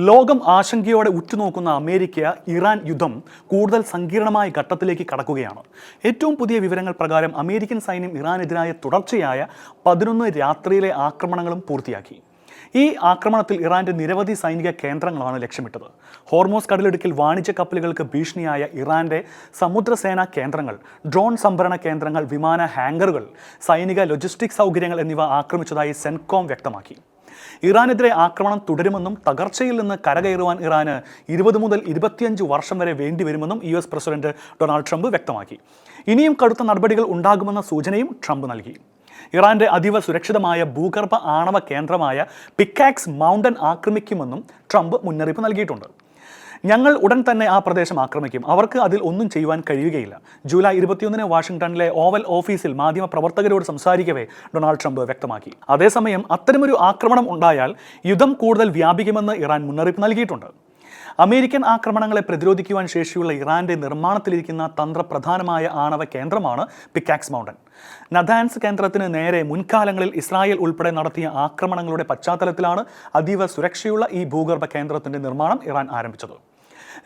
ലോകം ആശങ്കയോടെ ഉറ്റുനോക്കുന്ന America Iran യുദ്ധം കൂടുതൽ സങ്കീർണമായ ഘട്ടത്തിലേക്ക് കടക്കുകയാണ്. ഏറ്റവും പുതിയ വിവരങ്ങൾ പ്രകാരം അമേരിക്കൻ സൈന്യം ഇറാനെതിരായ തുടർച്ചയായ 11 രാത്രിയിലെ ആക്രമണങ്ങളും പൂർത്തിയാക്കി. ഈ ആക്രമണത്തിൽ ഇറാന്റെ നിരവധി സൈനിക കേന്ദ്രങ്ങളാണ് ലക്ഷ്യമിട്ടത്. ഹോർമോസ് കടലിടുക്കിൽ വാണിജ്യ കപ്പലുകൾക്ക് ഭീഷണിയായ ഇറാന്റെ സമുദ്രസേനാ കേന്ദ്രങ്ങൾ, ഡ്രോൺ സംഭരണ കേന്ദ്രങ്ങൾ, വിമാന ഹാംഗറുകൾ, സൈനിക ലോജിസ്റ്റിക് സൗകര്യങ്ങൾ എന്നിവ ആക്രമിച്ചതായി സെൻകോം വ്യക്തമാക്കി. ഇറാനെതിരെ ആക്രമണം തുടരുമെന്നും തകർച്ചയിൽ നിന്ന് കരകയറുവാൻ ഇറാന് 20 മുതൽ 25 വർഷം വരെ വേണ്ടിവരുമെന്നും US പ്രസിഡന്റ് ഡൊണാൾഡ് ട്രംപ് വ്യക്തമാക്കി. ഇനിയും കടുത്ത നടപടികൾ ഉണ്ടാകുമെന്ന സൂചനയും ട്രംപ് നൽകി. ഇറാന്റെ അതീവ സുരക്ഷിതമായ ഭൂഗർഭ ആണവ കേന്ദ്രമായ പിക്കാക്സ് മൗണ്ടൻ ആക്രമിക്കുമെന്നും ട്രംപ് മുന്നറിയിപ്പ് നൽകിയിട്ടുണ്ട്. ഞങ്ങൾ ഉടൻ തന്നെ ആ പ്രദേശം ആക്രമിക്കും. അവർക്ക് അതിൽ ഒന്നും ചെയ്യുവാൻ കഴിയുകയില്ല. ജൂലൈ 21 വാഷിംഗ്ടണിലെ ഓവൽ ഓഫീസിൽ മാധ്യമപ്രവർത്തകരോട് സംസാരിക്കവേ ഡൊണാൾഡ് ട്രംപ് വ്യക്തമാക്കി. അതേസമയം അത്തരമൊരു ആക്രമണം ഉണ്ടായാൽ യുദ്ധം കൂടുതൽ വ്യാപിക്കുമെന്ന് ഇറാൻ മുന്നറിയിപ്പ് നൽകിയിട്ടുണ്ട്. അമേരിക്കൻ ആക്രമണങ്ങളെ പ്രതിരോധിക്കുവാൻ ശേഷിയുള്ള ഇറാന്റെ നിർമ്മാണത്തിലിരിക്കുന്ന തന്ത്രപ്രധാനമായ ആണവ കേന്ദ്രമാണ് പിക്കാക്സ് മൗണ്ടൻ. നഥാൻസ് കേന്ദ്രത്തിന് നേരെ മുൻകാലങ്ങളിൽ ഇസ്രായേൽ ഉൾപ്പെടെ നടത്തിയ ആക്രമണങ്ങളുടെ പശ്ചാത്തലത്തിലാണ് അതീവ സുരക്ഷയുള്ള ഈ ഭൂഗർഭ കേന്ദ്രത്തിന്റെ നിർമ്മാണം ഇറാൻ ആരംഭിച്ചത്.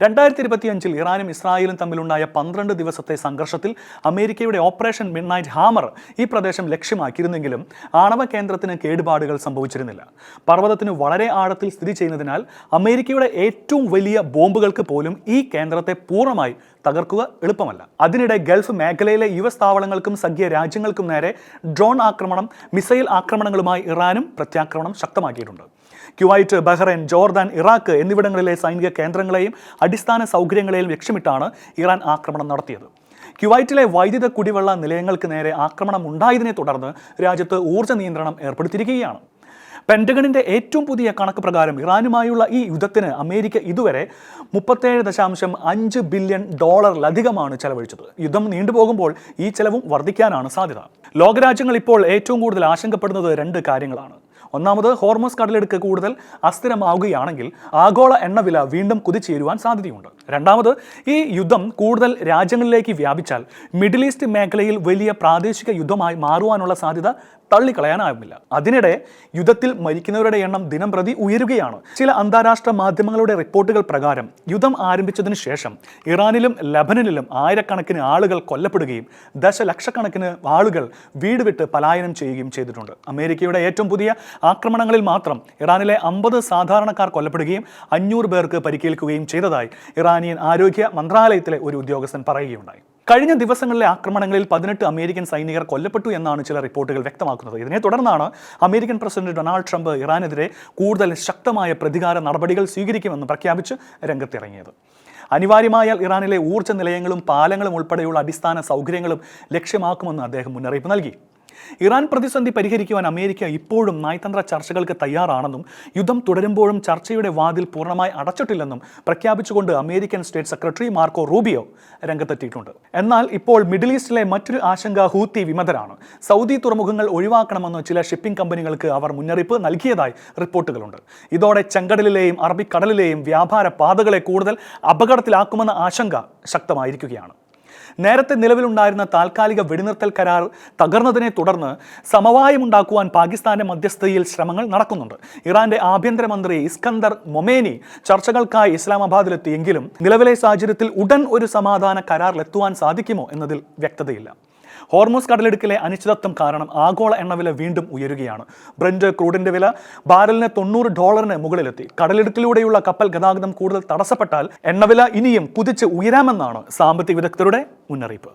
2025 ഇറാനും ഇസ്രായേലും തമ്മിലുണ്ടായ 12 ദിവസത്തെ സംഘർഷത്തിൽ അമേരിക്കയുടെ ഓപ്പറേഷൻ മിഡ്നൈറ്റ് ഹാമർ ഈ പ്രദേശം ലക്ഷ്യമാക്കിയിരുന്നെങ്കിലും ആണവ കേന്ദ്രത്തിന് കേടുപാടുകൾ സംഭവിച്ചിരുന്നില്ല. പർവ്വതത്തിന് വളരെ ആഴത്തിൽ സ്ഥിതി ചെയ്യുന്നതിനാൽ അമേരിക്കയുടെ ഏറ്റവും വലിയ ബോംബുകൾക്ക് പോലും ഈ കേന്ദ്രത്തെ പൂർണ്ണമായി തകർക്കുക എളുപ്പമല്ല. അതിനിടെ ഗൾഫ് മേഖലയിലെ US താവളങ്ങൾക്കും സഖ്യ രാജ്യങ്ങൾക്കും നേരെ ഡ്രോൺ ആക്രമണം, മിസൈൽ ആക്രമണങ്ങളുമായി ഇറാനും പ്രത്യാക്രമണം ശക്തമാക്കിയിട്ടുണ്ട്. കുവൈറ്റ്, ബഹ്റൈൻ, ജോർദാൻ, ഇറാഖ് എന്നിവിടങ്ങളിലെ സൈനിക കേന്ദ്രങ്ങളെയും അടിസ്ഥാന സൗകര്യങ്ങളെയും ലക്ഷ്യമിട്ടാണ് ഇറാൻ ആക്രമണം നടത്തിയത്. കുവൈറ്റിലെ വൈദ്യുത കുടിവെള്ള നിലയങ്ങൾക്ക് നേരെ ആക്രമണം ഉണ്ടായതിനെ തുടർന്ന് രാജ്യത്ത് ഊർജ്ജ നിയന്ത്രണം ഏർപ്പെടുത്തിയിരിക്കുകയാണ്. പെന്റഗണിന്റെ ഏറ്റവും പുതിയ കണക്ക് പ്രകാരം ഇറാനുമായുള്ള ഈ യുദ്ധത്തിന് അമേരിക്ക ഇതുവരെ $37.5 ബില്യൺ ചെലവഴിച്ചത്. യുദ്ധം നീണ്ടുപോകുമ്പോൾ ഈ ചെലവും വർദ്ധിക്കാനാണ് സാധ്യത. ലോകരാജ്യങ്ങൾ ഇപ്പോൾ ഏറ്റവും കൂടുതൽ ആശങ്കപ്പെടുന്നത് 2 കാര്യങ്ങളാണ്. ഒന്നാമത്, ഹോർമോസ് കടലെടുക്ക് കൂടുതൽ അസ്ഥിരമാവുകയാണെങ്കിൽ ആഗോള എണ്ണവില വീണ്ടും കുതിച്ചുയരുവാൻ സാധ്യതയുണ്ട്. രണ്ടാമത്, ഈ യുദ്ധം കൂടുതൽ രാജ്യങ്ങളിലേക്ക് വ്യാപിച്ചാൽ മിഡിൽ ഈസ്റ്റ് മേഖലയിൽ വലിയ പ്രാദേശിക യുദ്ധമായി മാറുവാനുള്ള സാധ്യത തള്ളിക്കളയാനാവില്ല. അതിനിടെ യുദ്ധത്തിൽ മരിക്കുന്നവരുടെ എണ്ണം ദിനം പ്രതി ഉയരുകയാണ്. ചില അന്താരാഷ്ട്ര മാധ്യമങ്ങളുടെ റിപ്പോർട്ടുകൾ പ്രകാരം യുദ്ധം ആരംഭിച്ചതിനു ശേഷം ഇറാനിലും ലബനനിലും ആയിരക്കണക്കിന് ആളുകൾ കൊല്ലപ്പെടുകയും ദശലക്ഷക്കണക്കിന് ആളുകൾ വീട് വിട്ട് പലായനം ചെയ്യുകയും ചെയ്തിട്ടുണ്ട്. അമേരിക്കയുടെ ഏറ്റവും പുതിയ ആക്രമണങ്ങളിൽ മാത്രം ഇറാനിലെ 50 സാധാരണക്കാർ കൊല്ലപ്പെടുകയും 500 പേർക്ക് പരിക്കേൽക്കുകയും ചെയ്തതായി ഇറാനിയൻ ആരോഗ്യ മന്ത്രാലയത്തിലെ ഒരു ഉദ്യോഗസ്ഥൻ പറയുകയുണ്ടായി. കഴിഞ്ഞ ദിവസങ്ങളിലെ ആക്രമണങ്ങളിൽ 18 അമേരിക്കൻ സൈനികർ കൊല്ലപ്പെട്ടു എന്നാണ് ചില റിപ്പോർട്ടുകൾ വ്യക്തമാക്കുന്നത്. ഇതിനെ തുടർന്നാണ് അമേരിക്കൻ പ്രസിഡന്റ് ഡൊണാൾഡ് ട്രംപ് ഇറാനെതിരെ കൂടുതൽ ശക്തമായ പ്രതികാര നടപടികൾ സ്വീകരിക്കുമെന്ന് പ്രഖ്യാപിച്ച് രംഗത്തിറങ്ങിയത്. അനിവാര്യമായാൽ ഇറാനിലെ ഊർജ്ജ നിലയങ്ങളും പാലങ്ങളും ഉൾപ്പെടെയുള്ള അടിസ്ഥാന സൗകര്യങ്ങളും ലക്ഷ്യമാക്കുമെന്ന് അദ്ദേഹം മുന്നറിയിപ്പ് നൽകി. ഇറാൻ പ്രതിസന്ധി പരിഹരിക്കുവാൻ അമേരിക്ക ഇപ്പോഴും നയതന്ത്ര ചർച്ചകൾക്ക് തയ്യാറാണെന്നും യുദ്ധം തുടരുമ്പോഴും ചർച്ചയുടെ വാതിൽ പൂർണ്ണമായി അടച്ചിട്ടില്ലെന്നും പ്രഖ്യാപിച്ചുകൊണ്ട് American state secretary Marco Rubio രംഗത്തെത്തിയിട്ടുണ്ട്. എന്നാൽ ഇപ്പോൾ മിഡിൽ ഈസ്റ്റിലെ മറ്റൊരു ആശങ്ക ഹൂത്തി വിമതരാണ്. സൗദി തുറമുഖങ്ങൾ ഒഴിവാക്കണമെന്ന് ചില ഷിപ്പിംഗ് കമ്പനികൾക്ക് അവർ മുന്നറിയിപ്പ് നൽകിയതായി റിപ്പോർട്ടുകളുണ്ട്. ഇതോടെ ചെങ്കടലിലെയും അറബിക്കടലിലെയും വ്യാപാര പാതകളെ കൂടുതൽ അപകടത്തിലാക്കുമെന്ന ആശങ്ക ശക്തമായിരിക്കുകയാണ്. നേരത്തെ നിലവിലുണ്ടായിരുന്ന താൽക്കാലിക വെടിനിർത്തൽ കരാർ തകർന്നതിനെ തുടർന്ന് സമവായമുണ്ടാക്കുവാൻ പാകിസ്ഥാന്റെ മധ്യസ്ഥതയിൽ ശ്രമങ്ങൾ നടക്കുന്നുണ്ട്. ഇറാന്റെ ആഭ്യന്തരമന്ത്രി ഇസ്കന്ദർ മൊമേനി ചർച്ചകൾക്കായി ഇസ്ലാമാബാദിലെത്തിയെങ്കിലും നിലവിലെ സാഹചര്യത്തിൽ ഉടൻ ഒരു സമാധാന കരാറിലെത്തുവാൻ സാധിക്കുമോ എന്നതിൽ വ്യക്തതയില്ല. ഹോർമോസ് കടലിടുക്കിലെ അനിശ്ചിതത്വം കാരണം ആഗോള എണ്ണവില വീണ്ടും ഉയരുകയാണ്. ബ്രന്റ് ക്രൂഡിന്റെ വില ബാരലിന് $90 മുകളിലെത്തി. കടലിടുക്കിലൂടെയുള്ള കപ്പൽ ഗതാഗതം കൂടുതൽ തടസ്സപ്പെട്ടാൽ എണ്ണവില ഇനിയും കുതിച്ച് ഉയരാമെന്നാണ് സാമ്പത്തിക വിദഗ്ധരുടെ മുന്നറിയിപ്പ്.